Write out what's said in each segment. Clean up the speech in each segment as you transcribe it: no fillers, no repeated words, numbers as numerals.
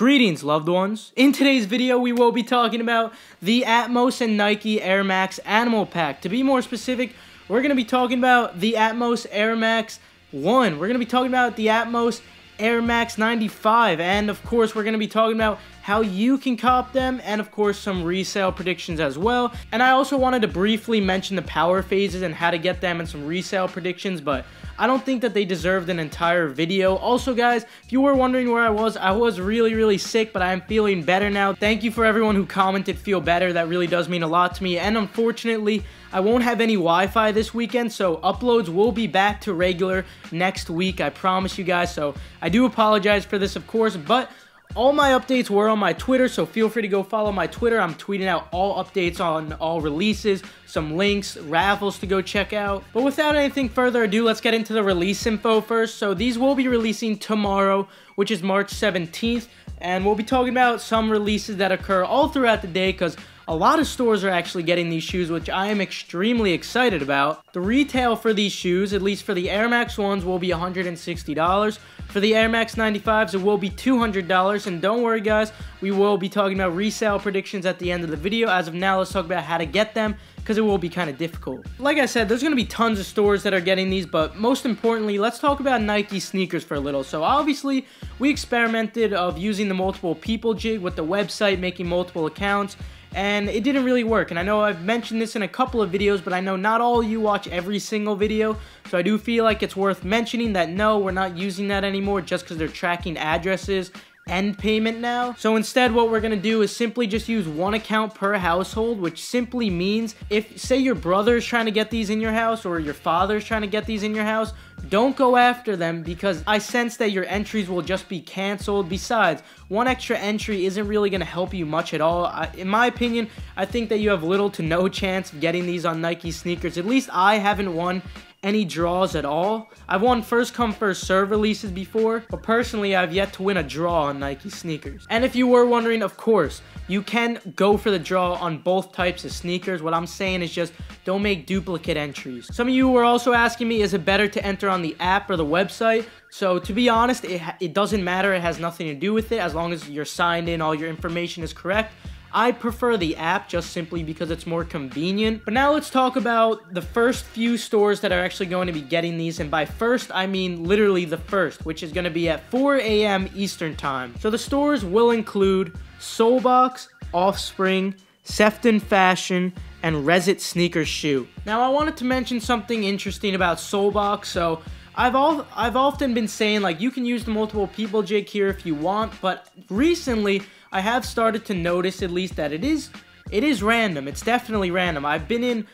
Greetings, loved ones. In today's video, we will be talking about the Atmos and Nike Air Max Animal Pack. To be more specific, we're going to be talking about the Atmos Air Max 1. We're going to be talking about the Atmos Air Max 95. And, of course, we're going to be talking about how you can cop them and, of course, some resale predictions as well. And I also wanted to briefly mention the power phases and how to get them and some resale predictions, but I don't think that they deserved an entire video. Also, guys, if you were wondering where I was really sick, but I am feeling better now. Thank you for everyone who commented feel better. That really does mean a lot to me. And unfortunately, I won't have any Wi-Fi this weekend, so uploads will be back to regular next week. I promise you guys. So I do apologize for this, of course, but all my updates were on my Twitter, so feel free to go follow my Twitter. I'm tweeting out all updates on all releases, some links, Raffles to go check out. But without anything further ado, let's get into the release info first. So these will be releasing tomorrow, which is March 17th, and we'll be talking about some releases that occur all throughout the day because a lot of stores are actually getting these shoes, which I am extremely excited about. The retail for these shoes, at least for the Air Max 1s, will be $160. For the Air Max 95s, it will be $200. And don't worry, guys, we will be talking about resale predictions at the end of the video. As of now, let's talk about how to get them, because it will be kind of difficult. Like I said, there's going to be tons of stores that are getting these, but most importantly, let's talk about Nike sneakers for a little. So obviously, we experimented of using the multiple people jig with the website, making multiple accounts, and it didn't really work. And I know I've mentioned this in a couple of videos, but I know not all of you watch every single video, so I do feel like it's worth mentioning that no, we're not using that anymore just because they're tracking addresses and payment now. So instead, what we're going to do is simply just use one account per household, which simply means if, say, your brother is trying to get these in your house or your father is trying to get these in your house, don't go after them because I sense that your entries will just be canceled. Besides, one extra entry isn't really going to help you much at all. In my opinion, I think that you have little to no chance of getting these on Nike sneakers. At least I haven't won any draws at all. I've won first come first serve releases before, but personally I've yet to win a draw on Nike sneakers. And if you were wondering, of course, you can go for the draw on both types of sneakers. What I'm saying is just don't make duplicate entries. Some of you were also asking me, is it better to enter on the app or the website? So to be honest, it doesn't matter. It has nothing to do with it as long as you're signed in, all your information is correct. I prefer the app just simply because it's more convenient. But now let's talk about the first few stores that are actually going to be getting these. And by first, I mean literally the first, which is going to be at 4 a.m. Eastern Time. So the stores will include Soulbox, Offspring, Sefton Fashion, and Resit Sneakers Shoe. Now I wanted to mention something interesting about Soulbox. So I've often been saying, like, you can use the multiple people jig here if you want, but recently I have started to notice at least that it is random. It's definitely random. I've been in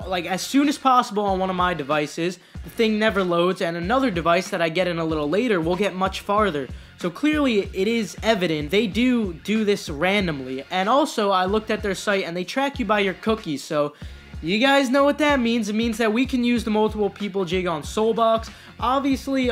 like as soon as possible on one of my devices, the thing never loads, and another device that I get in a little later will get much farther. So clearly it is evident they do this randomly. And also I looked at their site and they track you by your cookies, so you guys know what that means. It means that we can use the multiple people jig on Soulbox. Obviously,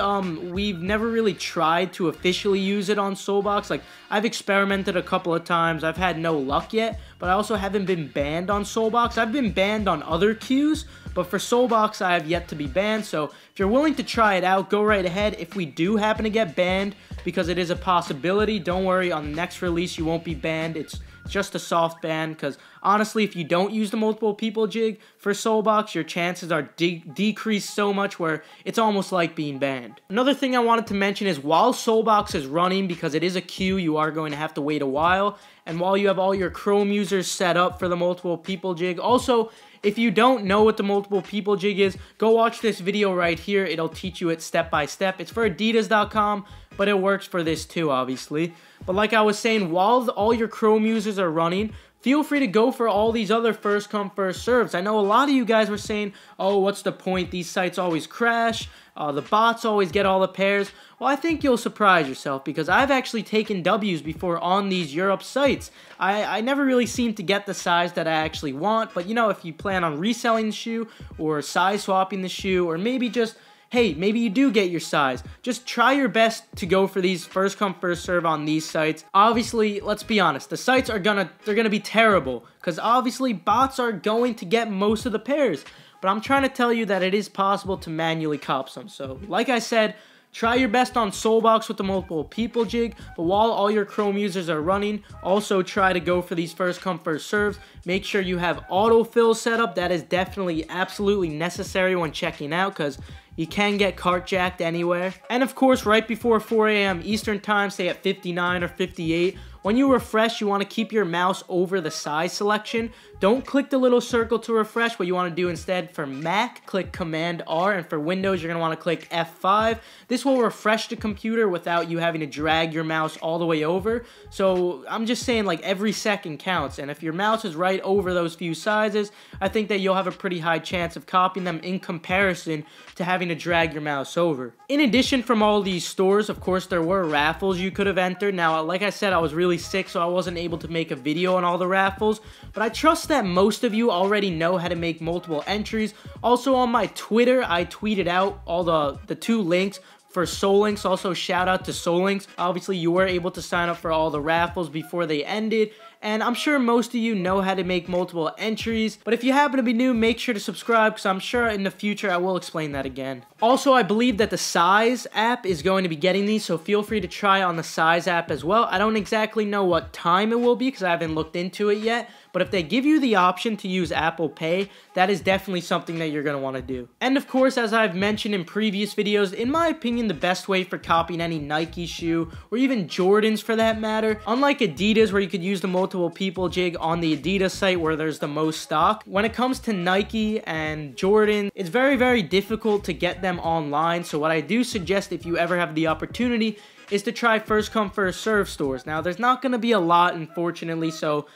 we've never really tried to officially use it on Soulbox. Like, I've experimented a couple of times. I've had no luck yet, but I also haven't been banned on Soulbox. I've been banned on other queues, but for Soulbox, I have yet to be banned. So if you're willing to try it out, go right ahead. If we do happen to get banned, because it is a possibility, don't worry, on the next release, you won't be banned. It's just a soft ban, because honestly, if you don't use the multiple people jig for Soulbox, your chances are decreased so much where it's almost like being banned. Another thing I wanted to mention is while Soulbox is running, because it is a queue, you are going to have to wait a while, and while you have all your Chrome users set up for the multiple people jig, also, if you don't know what the multiple people jig is, go watch this video right here. It'll teach you it step by step. It's for adidas.com, but it works for this too, obviously. But like I was saying, while all your Chrome users are running, feel free to go for all these other first come first serves. I know a lot of you guys were saying, oh, what's the point? These sites always crash. The bots always get all the pairs. Well, I think you'll surprise yourself because I've actually taken W's before on these Europe sites. I never really seem to get the size that I actually want, but you know, if you plan on reselling the shoe or size swapping the shoe, or maybe just, hey, maybe you do get your size, just try your best to go for these first come first serve on these sites. Obviously, let's be honest, the sites are gonna be terrible because obviously bots are going to get most of the pairs. But I'm trying to tell you that it is possible to manually cop some. So, like I said, Try your best on Soulbox with the multiple people jig, but while all your Chrome users are running, also try to go for these first come first serves. Make sure you have autofill set up. That is definitely absolutely necessary when checking out, because you can get cart jacked anywhere. And of course, right before 4 a.m. Eastern time, say at 59 or 58, when you refresh, you want to keep your mouse over the size selection. Don't click the little circle to refresh. What you want to do instead, for Mac, click Command R, and for Windows, you're going to want to click F5. This will refresh the computer without you having to drag your mouse all the way over. So I'm just saying, like, every second counts, and if your mouse is right over those few sizes, I think that you'll have a pretty high chance of copying them in comparison to having to drag your mouse over. In addition, from all these stores, of course, there were raffles you could have entered. Now, like I said, I was really sick, so I wasn't able to make a video on all the raffles, but I trust that most of you already know how to make multiple entries. Also, on my Twitter, I tweeted out all the 2 links for SoulLinks. Also, shout out to SoulLinks. Obviously, you were able to sign up for all the raffles before they ended, and I'm sure most of you know how to make multiple entries. But if you happen to be new, make sure to subscribe, because I'm sure in the future I will explain that again. Also, I believe that the Size app is going to be getting these, so feel free to try on the Size app as well. I don't exactly know what time it will be, because I haven't looked into it yet. But if they give you the option to use Apple Pay, that is definitely something that you're going to want to do. And of course, as I've mentioned in previous videos, in my opinion, the best way for copying any Nike shoe, or even Jordans for that matter, unlike Adidas where you could use the multiple people jig on the Adidas site where there's the most stock, when it comes to Nike and Jordan, it's very, very difficult to get them online. So what I do suggest, if you ever have the opportunity, is to try first come first serve stores. Now, there's not going to be a lot, unfortunately, so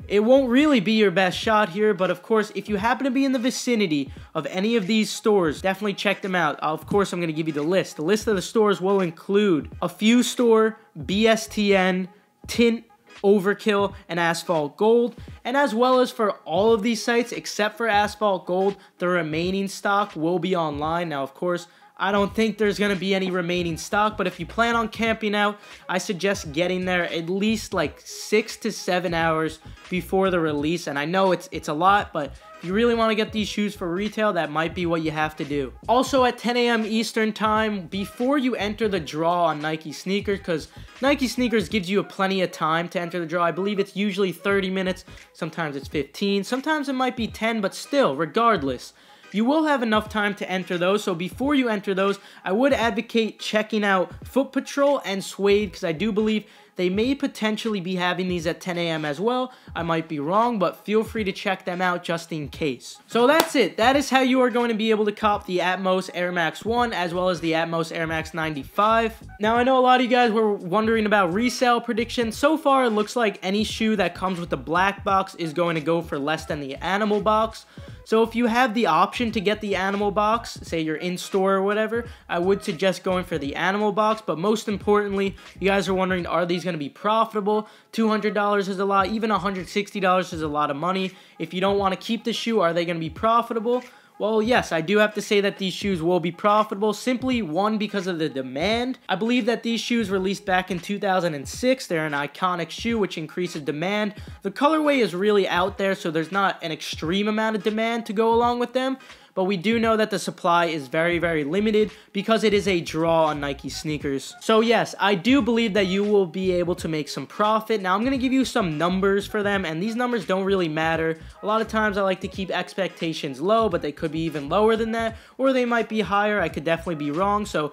it won't really be your best shot here, but of course, if you happen to be in the vicinity of any of these stores, definitely check them out. Of course, I'm going to give you the list. The list of the stores will include A Few Store, BSTN, Tint, Overkill, and Asphalt Gold. And as well as for all of these sites, except for Asphalt Gold, the remaining stock will be online. Now, of course, I don't think there's going to be any remaining stock, but if you plan on camping out, I suggest getting there at least like 6 to 7 hours before the release. And I know it's a lot, but if you really want to get these shoes for retail, that might be what you have to do. Also, at 10 a.m. Eastern time, before you enter the draw on Nike sneakers, because Nike sneakers gives you plenty of time to enter the draw. I believe it's usually 30 minutes, sometimes it's 15, sometimes it might be 10, but still, regardless, you will have enough time to enter those. So before you enter those, I would advocate checking out Foot Patrol and Suede, because I do believe they may potentially be having these at 10 a.m. as well. I might be wrong, but feel free to check them out just in case. So that's it. That is how you are going to be able to cop the Atmos Air Max 1 as well as the Atmos Air Max 95. Now, I know a lot of you guys were wondering about resale prediction. So far, it looks like any shoe that comes with the black box is going to go for less than the animal box. So if you have the option to get the animal box, say you're in store or whatever, I would suggest going for the animal box. But most importantly, you guys are wondering, are these going to be profitable? $200 is a lot, even $160 is a lot of money. If you don't want to keep the shoe, are they going to be profitable? Well, yes, I do have to say that these shoes will be profitable. Simply, one, because of the demand. I believe that these shoes released back in 2006. They're an iconic shoe, which increases demand. The colorway is really out there, so there's not an extreme amount of demand to go along with them. But we do know that the supply is very, very limited because it is a draw on Nike sneakers. So yes, I do believe that you will be able to make some profit. Now, I'm going to give you some numbers for them, and these numbers don't really matter. A lot of times I like to keep expectations low, but they could be even lower than that, or they might be higher. I could definitely be wrong. So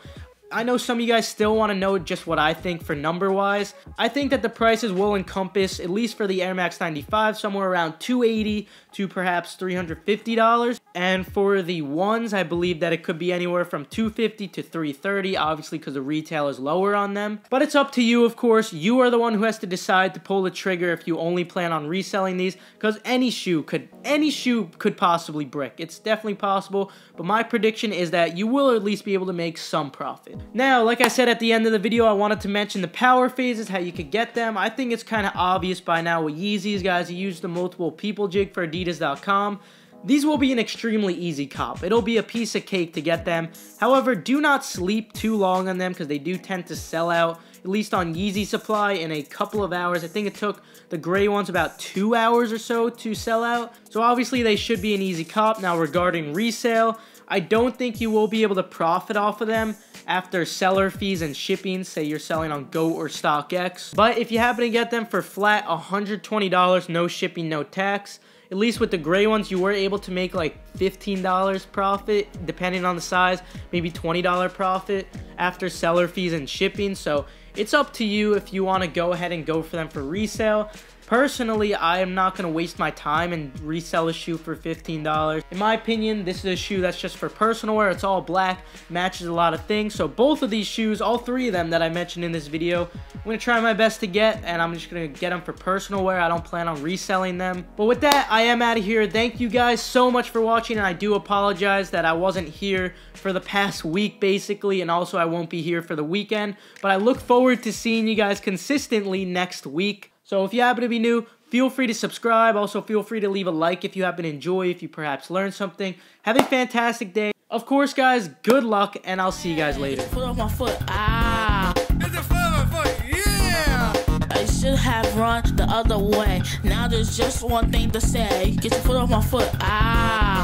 I know some of you guys still want to know just what I think for number-wise. I think that the prices will encompass, at least for the Air Max 95, somewhere around $280 to perhaps $350. And for the ones, I believe that it could be anywhere from $250 to $330, obviously because the retail is lower on them. But it's up to you, of course. You are the one who has to decide to pull the trigger if you only plan on reselling these, because any shoe could possibly brick. It's definitely possible, but my prediction is that you will at least be able to make some profit. Now, like I said at the end of the video, I wanted to mention the power phases, how you could get them. I think it's kind of obvious by now with Yeezys, guys. You use the multiple people jig for Adidas.com. These will be an extremely easy cop. It'll be a piece of cake to get them. However, do not sleep too long on them because they do tend to sell out, at least on Yeezy supply, in a couple of hours. I think it took the gray ones about 2 hours or so to sell out. So obviously they should be an easy cop. Now, regarding resale, I don't think you will be able to profit off of them. after seller fees and shipping, say you're selling on GOAT or StockX. But if you happen to get them for flat $120, no shipping, no tax, at least with the gray ones, you were able to make like $15 profit, depending on the size, maybe $20 profit after seller fees and shipping. So it's up to you if you want to go ahead and go for them for resale. Personally, I am not going to waste my time and resell a shoe for $15. In my opinion, this is a shoe that's just for personal wear. It's all black, matches a lot of things. So both of these shoes, all three of them that I mentioned in this video, I'm going to try my best to get, and I'm just going to get them for personal wear. I don't plan on reselling them. But with that, I am out of here. Thank you guys so much for watching, and I do apologize that I wasn't here for the past week, basically, and also I won't be here for the weekend. But I look forward to seeing you guys consistently next week. So if you happen to be new, feel free to subscribe. Also, feel free to leave a like if you happen to enjoy, if you perhaps learned something. Have a fantastic day. Of course, guys, good luck, and I'll see you guys later. Foot off my foot, ah. It's the foot off my foot, yeah. I should have run the other way. Now there's just one thing to say. Get your foot off my foot, ah.